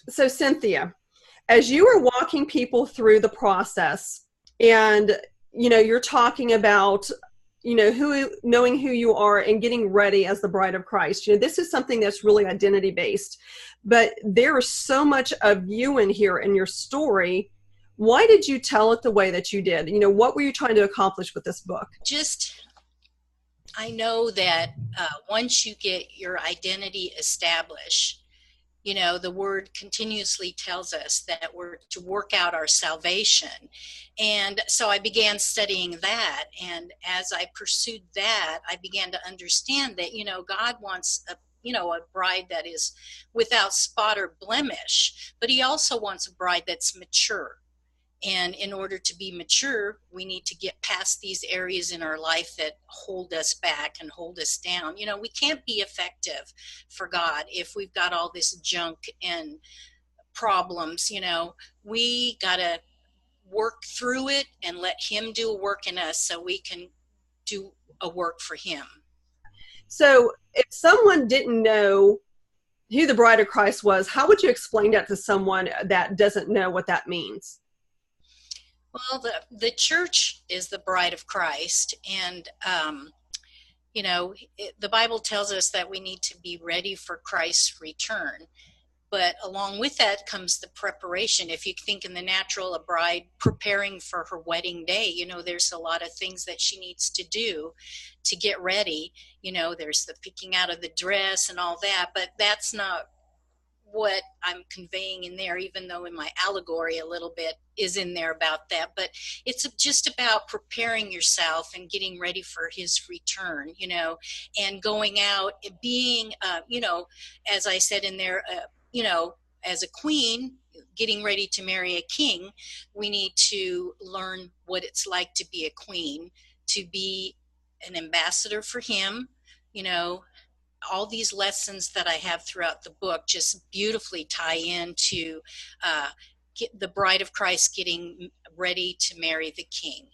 So Cynthia, as you are walking people through the process and you're talking about who knowing who you are and getting ready as the bride of Christ, this is something that's really identity based, but there is so much of you in here in your story. Why did you tell it the way that you did? What were you trying to accomplish with this book? I know that once you get your identity established, the word continuously tells us that we're to work out our salvation. And so I began studying that. And as I pursued that, I began to understand that, God wants a bride that is without spot or blemish, but he also wants a bride that's mature. And in order to be mature, we need to get past these areas in our life that hold us back and hold us down. We can't be effective for God if we've got all this junk and problems. We got to work through it and let him do a work in us so we can do a work for him. So if someone didn't know who the bride of Christ was, how would you explain that to someone that doesn't know what that means? Well, the church is the bride of Christ, and the Bible tells us that we need to be ready for Christ's return. But along with that comes the preparation. If you think in the natural, a bride preparing for her wedding day, there's a lot of things that she needs to do to get ready. There's the picking out of the dress and all that, but that's not what I'm conveying in there, even though in my allegory a little bit is in there about that. But it's just about preparing yourself and getting ready for his return, and going out and being, as I said in there, as a queen getting ready to marry a king, we need to learn what it's like to be a queen, to be an ambassador for him. All these lessons that I have throughout the book just beautifully tie into the bride of Christ getting ready to marry the king.